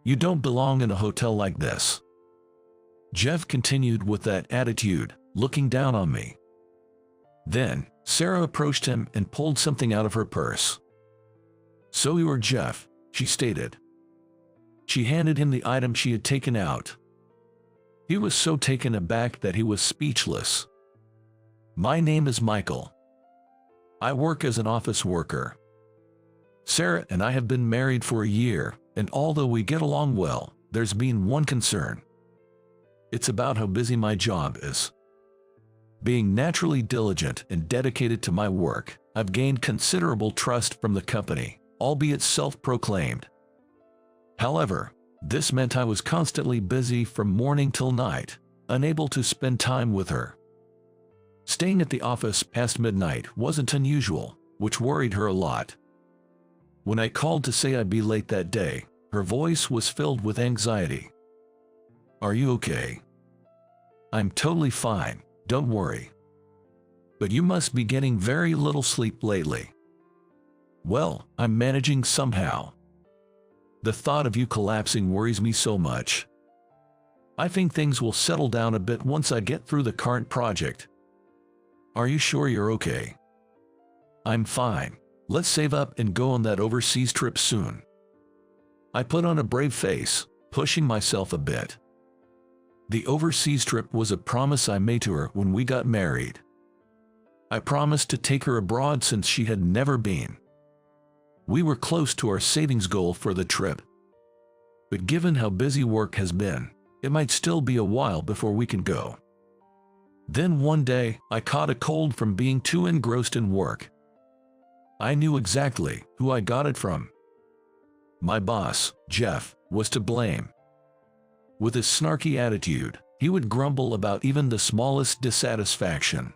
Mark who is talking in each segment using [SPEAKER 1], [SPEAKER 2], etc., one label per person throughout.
[SPEAKER 1] You don't belong in a hotel like this." Jeff continued with that attitude, looking down on me. Then, Sarah approached him and pulled something out of her purse. "So you are Jeff," she stated. She handed him the item she had taken out. He was so taken aback that he was speechless. "My name is Michael. I work as an office worker. Sarah and I have been married for a year, and although we get along well, there's been one concern. It's about how busy my job is. Being naturally diligent and dedicated to my work, I've gained considerable trust from the company, albeit self-proclaimed. However, this meant I was constantly busy from morning till night, unable to spend time with her. Staying at the office past midnight wasn't unusual, which worried her a lot. When I called to say I'd be late that day, her voice was filled with anxiety. "Are you okay?" "I'm totally fine, don't worry. But you must be getting very little sleep lately." "Well, I'm managing somehow. The thought of you collapsing worries me so much. I think things will settle down a bit once I get through the current project." "Are you sure you're okay?" "I'm fine. Let's save up and go on that overseas trip soon." I put on a brave face, pushing myself a bit. The overseas trip was a promise I made to her when we got married. I promised to take her abroad since she had never been. We were close to our savings goal for the trip. But given how busy work has been, it might still be a while before we can go. Then one day, I caught a cold from being too engrossed in work. I knew exactly who I got it from. My boss, Jeff, was to blame. With his snarky attitude, he would grumble about even the smallest dissatisfaction.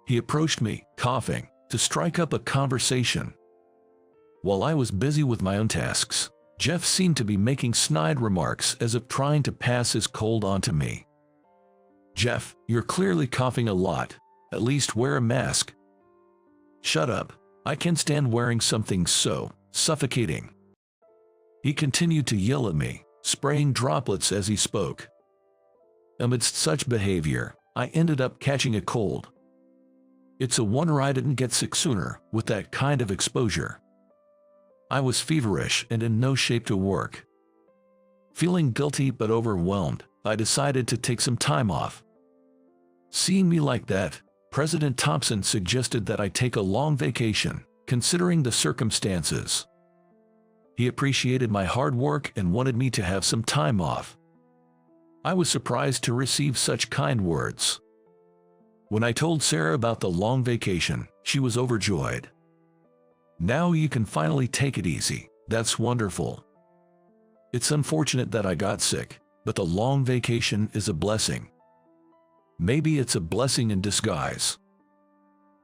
[SPEAKER 1] He approached me, coughing, to strike up a conversation. While I was busy with my own tasks, Jeff seemed to be making snide remarks as if trying to pass his cold on to me. "Jeff, you're clearly coughing a lot. At least wear a mask." "Shut up. I can't stand wearing something so suffocating." He continued to yell at me, spraying droplets as he spoke. Amidst such behavior, I ended up catching a cold. It's a wonder I didn't get sick sooner with that kind of exposure. I was feverish and in no shape to work. Feeling guilty but overwhelmed, I decided to take some time off. Seeing me like that, President Thompson suggested that I take a long vacation, considering the circumstances. He appreciated my hard work and wanted me to have some time off. I was surprised to receive such kind words. When I told Sarah about the long vacation, she was overjoyed. "Now you can finally take it easy. That's wonderful. It's unfortunate that I got sick, but the long vacation is a blessing. Maybe it's a blessing in disguise,"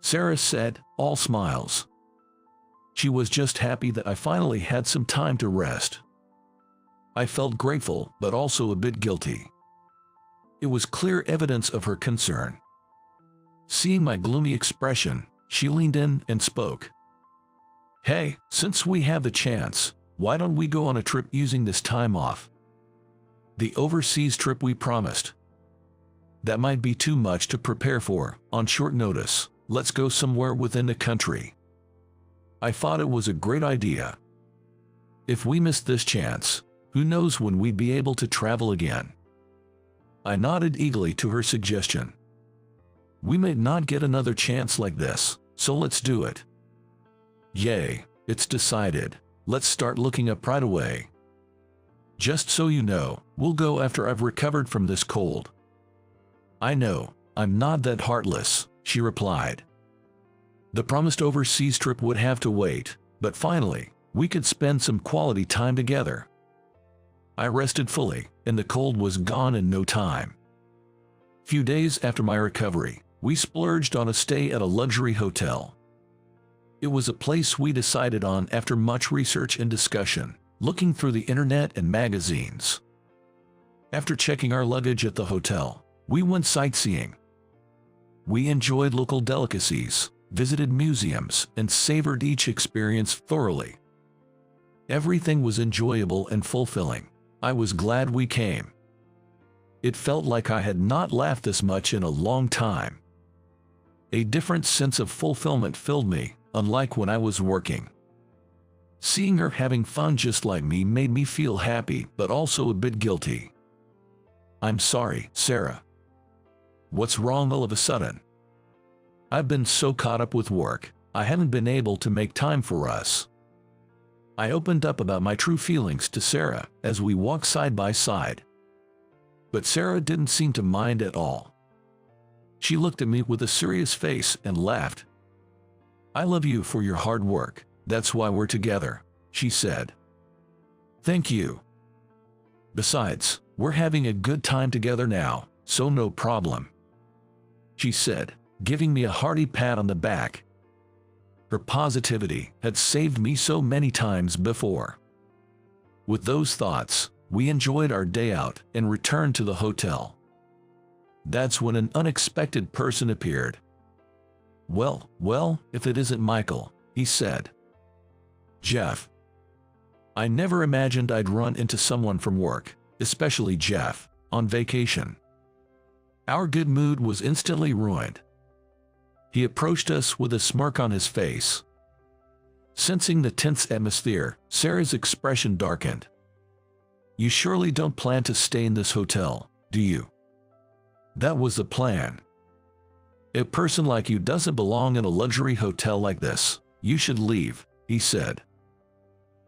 [SPEAKER 1] Sarah said, all smiles. She was just happy that I finally had some time to rest. I felt grateful, but also a bit guilty. It was clear evidence of her concern. Seeing my gloomy expression, she leaned in and spoke. "Hey, since we have the chance, why don't we go on a trip using this time off? The overseas trip we promised. That might be too much to prepare for on short notice. Let's go somewhere within the country." I thought it was a great idea. If we missed this chance, who knows when we'd be able to travel again. I nodded eagerly to her suggestion. We may not get another chance like this, so let's do it. Yay, it's decided. Let's start looking up right away. Just so you know, we'll go after I've recovered from this cold. I know, I'm not that heartless, she replied. The promised overseas trip would have to wait, but finally, we could spend some quality time together. I rested fully, and the cold was gone in no time. Few days after my recovery, we splurged on a stay at a luxury hotel. It was a place we decided on after much research and discussion, looking through the internet and magazines. After checking our luggage at the hotel, we went sightseeing. We enjoyed local delicacies, visited museums, and savored each experience thoroughly. Everything was enjoyable and fulfilling. I was glad we came. It felt like I had not laughed this much in a long time. A different sense of fulfillment filled me, unlike when I was working. Seeing her having fun just like me made me feel happy, but also a bit guilty. "I'm sorry, Sarah. What's wrong all of a sudden?" "I've been so caught up with work, I haven't been able to make time for us." I opened up about my true feelings to Sarah as we walked side by side. But Sarah didn't seem to mind at all. She looked at me with a serious face and laughed. "I love you for your hard work. That's why we're together," she said. "Thank you. Besides, we're having a good time together now, so no problem," she said, giving me a hearty pat on the back. Her positivity had saved me so many times before. With those thoughts, we enjoyed our day out and returned to the hotel. That's when an unexpected person appeared. Well, if it isn't Michael," he said. "Jeff. I never imagined I'd run into someone from work, especially Jeff, on vacation." Our good mood was instantly ruined. He approached us with a smirk on his face. Sensing the tense atmosphere, Sarah's expression darkened. "You surely don't plan to stay in this hotel, do you?" "That was the plan. A person like you doesn't belong in a luxury hotel like this. You should leave," he said.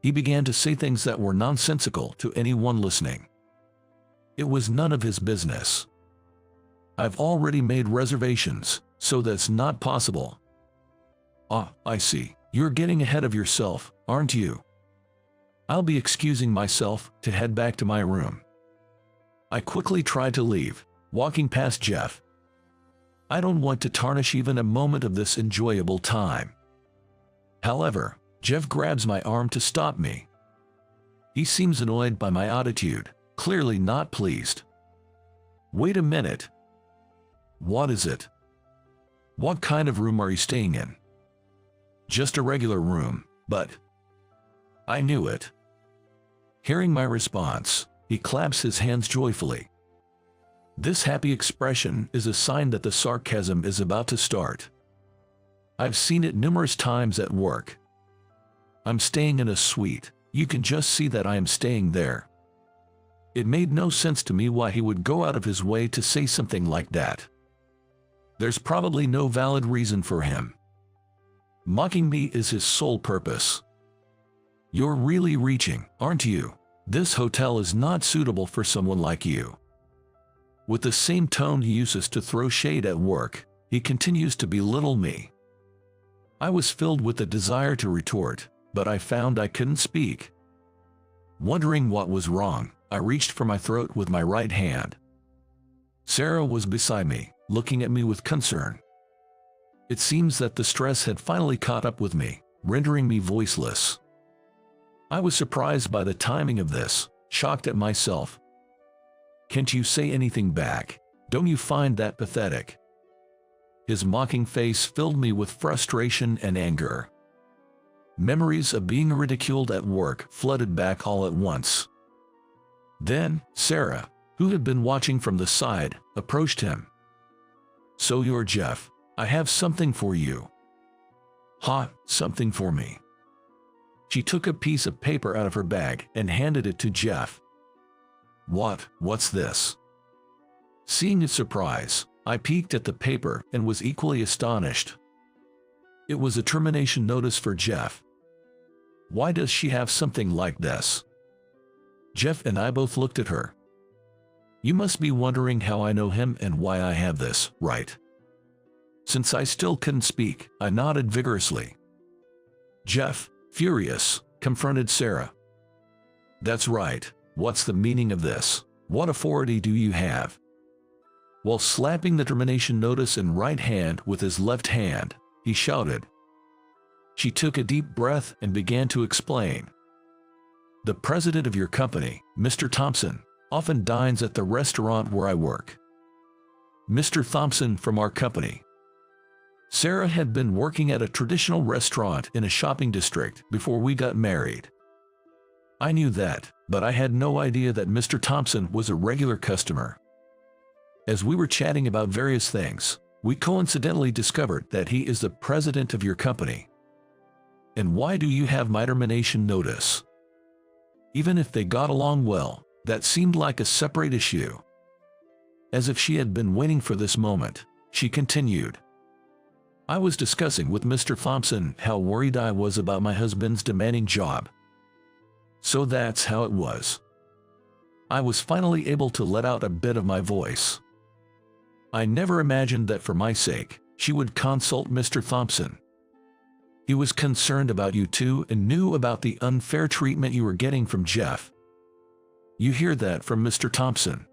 [SPEAKER 1] He began to say things that were nonsensical to anyone listening. It was none of his business. "I've already made reservations, so that's not possible." "Ah, I see. You're getting ahead of yourself, aren't you?" I'll be excusing myself to head back to my room. I quickly tried to leave, walking past Jeff. I don't want to tarnish even a moment of this enjoyable time. However, Jeff grabs my arm to stop me. He seems annoyed by my attitude, clearly not pleased. "Wait a minute. What is it? What kind of room are you staying in?" "Just a regular room, but..." I knew it. Hearing my response, he claps his hands joyfully. This happy expression is a sign that the sarcasm is about to start. I've seen it numerous times at work. "I'm staying in a suite. You can just see that I am staying there." It made no sense to me why he would go out of his way to say something like that. There's probably no valid reason for him. Mocking me is his sole purpose. You're really reaching, aren't you? This hotel is not suitable for someone like you. With the same tone he uses to throw shade at work, he continues to belittle me. I was filled with a desire to retort, but I found I couldn't speak. Wondering what was wrong, I reached for my throat with my right hand. Sarah was beside me, looking at me with concern. It seems that the stress had finally caught up with me, rendering me voiceless. I was surprised by the timing of this, shocked at myself. "Can't you say anything back? Don't you find that pathetic?" His mocking face filled me with frustration and anger. Memories of being ridiculed at work flooded back all at once. Then, Sarah, who had been watching from the side, approached him. "So you're Jeff. I have something for you." "Ha, something for me." She took a piece of paper out of her bag and handed it to Jeff. What's this?" Seeing his surprise, I peeked at the paper and was equally astonished. It was a termination notice for Jeff. Why does she have something like this? Jeff and I both looked at her. You must be wondering how I know him and why I have this, right? Since I still couldn't speak, I nodded vigorously. Jeff, furious, confronted Sarah. That's right. What's the meaning of this? What authority do you have? While slapping the termination notice in right hand with his left hand, he shouted. She took a deep breath and began to explain. The president of your company, Mr. Thompson, often dines at the restaurant where I work. Mr. Thompson from our company. Sarah had been working at a traditional restaurant in a shopping district before we got married. I knew that, but I had no idea that Mr. Thompson was a regular customer. As we were chatting about various things, we coincidentally discovered that he is the president of your company. And why do you have my termination notice? Even if they got along well, that seemed like a separate issue. As if she had been waiting for this moment, she continued. I was discussing with Mr. Thompson how worried I was about my husband's demanding job. So that's how it was. I was finally able to let out a bit of my voice. I never imagined that for my sake, she would consult Mr. Thompson. He was concerned about you too and knew about the unfair treatment you were getting from Jeff. You hear that from Mr. Thompson.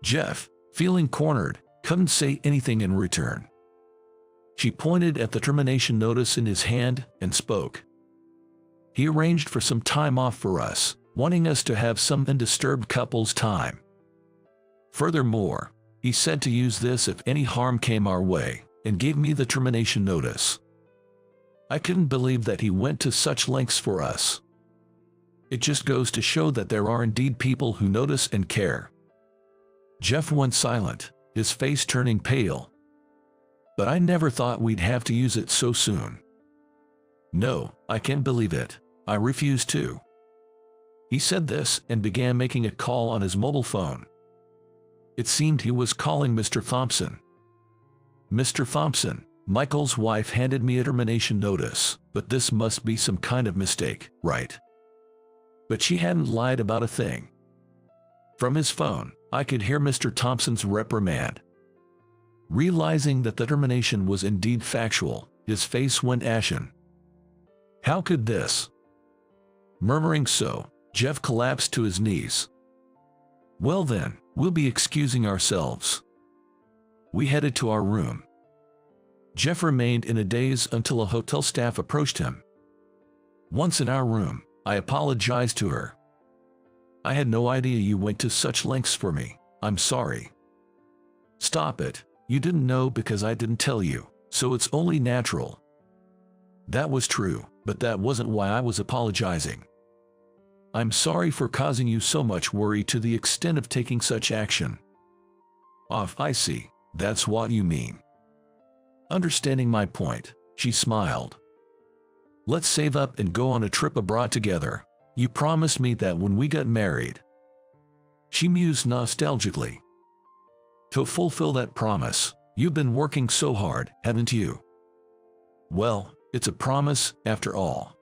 [SPEAKER 1] Jeff, feeling cornered, couldn't say anything in return. She pointed at the termination notice in his hand and spoke. He arranged for some time off for us, wanting us to have some undisturbed couples time. Furthermore, he said to use this if any harm came our way, and gave me the termination notice. I couldn't believe that he went to such lengths for us. It just goes to show that there are indeed people who notice and care. Jeff went silent, his face turning pale. But I never thought we'd have to use it so soon. No, I can't believe it. I refuse to. He said this and began making a call on his mobile phone. It seemed he was calling Mr. Thompson. Mr. Thompson, Michael's wife handed me a termination notice, but this must be some kind of mistake, right? But she hadn't lied about a thing. From his phone, I could hear Mr. Thompson's reprimand. Realizing that the termination was indeed factual, his face went ashen. How could this? Murmuring so, Jeff collapsed to his knees. Well then, we'll be excusing ourselves. We headed to our room. Jeff remained in a daze until a hotel staff approached him. Once in our room, I apologized to her. I had no idea you went to such lengths for me. I'm sorry. Stop it. You didn't know because I didn't tell you, so it's only natural. That was true, but that wasn't why I was apologizing. I'm sorry for causing you so much worry to the extent of taking such action. I see. That's what you mean. Understanding my point, she smiled. Let's save up and go on a trip abroad together. You promised me that when we got married. She mused nostalgically. To fulfill that promise, you've been working so hard, haven't you? Well, it's a promise, after all.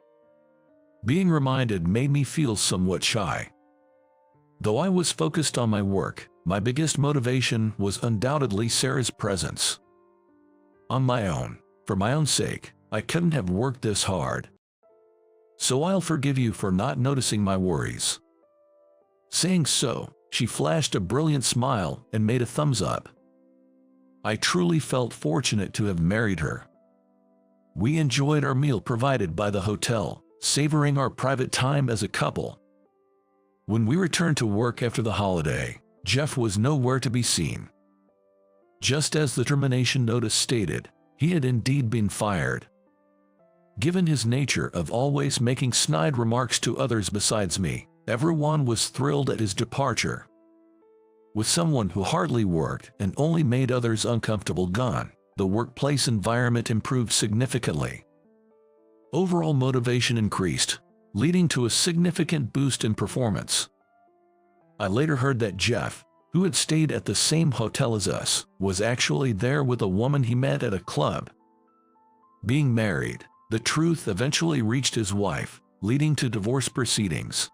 [SPEAKER 1] Being reminded made me feel somewhat shy. Though I was focused on my work, my biggest motivation was undoubtedly Sarah's presence. On my own, for my own sake, I couldn't have worked this hard. So I'll forgive you for not noticing my worries. Saying so, she flashed a brilliant smile and made a thumbs up. I truly felt fortunate to have married her. We enjoyed our meal provided by the hotel, savoring our private time as a couple. When we returned to work after the holiday, Jeff was nowhere to be seen. Just as the termination notice stated, he had indeed been fired. Given his nature of always making snide remarks to others besides me, everyone was thrilled at his departure. With someone who hardly worked and only made others uncomfortable gone, the workplace environment improved significantly. Overall motivation increased, leading to a significant boost in performance. I later heard that Jeff, who had stayed at the same hotel as us, was actually there with a woman he met at a club. Being married, the truth eventually reached his wife, leading to divorce proceedings.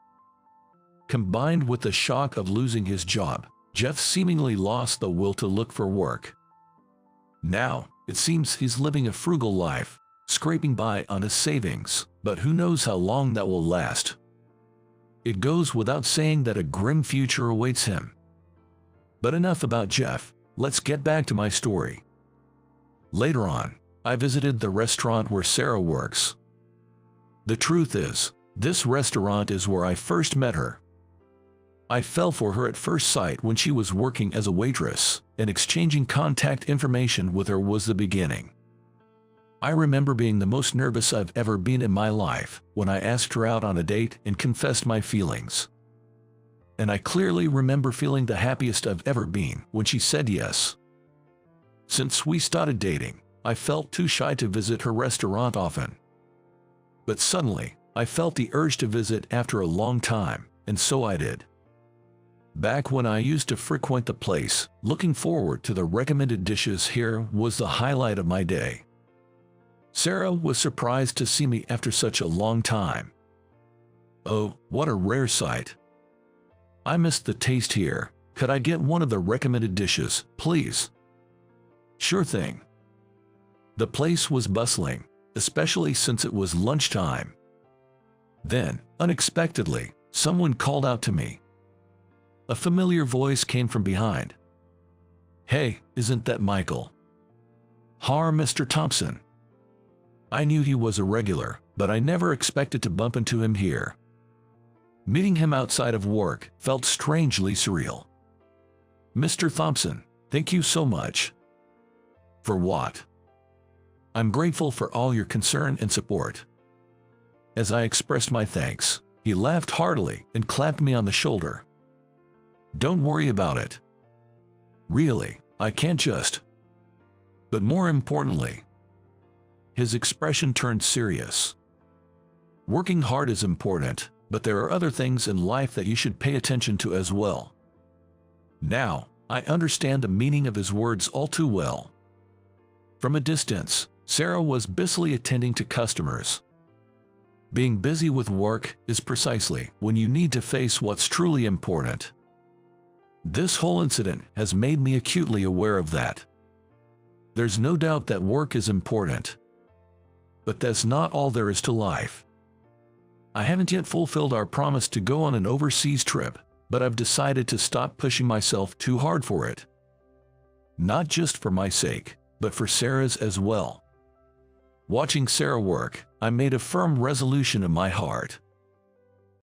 [SPEAKER 1] Combined with the shock of losing his job, Jeff seemingly lost the will to look for work. Now, it seems he's living a frugal life, scraping by on his savings, but who knows how long that will last. It goes without saying that a grim future awaits him. But enough about Jeff, let's get back to my story. Later on, I visited the restaurant where Sarah works. The truth is, this restaurant is where I first met her. I fell for her at first sight when she was working as a waitress, and exchanging contact information with her was the beginning. I remember being the most nervous I've ever been in my life when I asked her out on a date and confessed my feelings. And I clearly remember feeling the happiest I've ever been when she said yes. Since we started dating, I felt too shy to visit her restaurant often. But suddenly, I felt the urge to visit after a long time, and so I did. Back when I used to frequent the place, looking forward to the recommended dishes here was the highlight of my day. Sarah was surprised to see me after such a long time. Oh, what a rare sight. I missed the taste here. Could I get one of the recommended dishes, please? Sure thing. The place was bustling, especially since it was lunchtime. Then, unexpectedly, someone called out to me. A familiar voice came from behind. Hey, isn't that Michael? Har, Mr. Thompson. I knew he was a regular, but I never expected to bump into him here. Meeting him outside of work felt strangely surreal. Mr. Thompson, thank you so much. For what? I'm grateful for all your concern and support. As I expressed my thanks, he laughed heartily and clapped me on the shoulder. Don't worry about it. Really, I can't just. But more importantly, his expression turned serious. Working hard is important, but there are other things in life that you should pay attention to as well. Now, I understand the meaning of his words all too well. From a distance, Sarah was busily attending to customers. Being busy with work is precisely when you need to face what's truly important. This whole incident has made me acutely aware of that. There's no doubt that work is important. But that's not all there is to life. I haven't yet fulfilled our promise to go on an overseas trip, but I've decided to stop pushing myself too hard for it. Not just for my sake, but for Sarah's as well. Watching Sarah work, I made a firm resolution in my heart.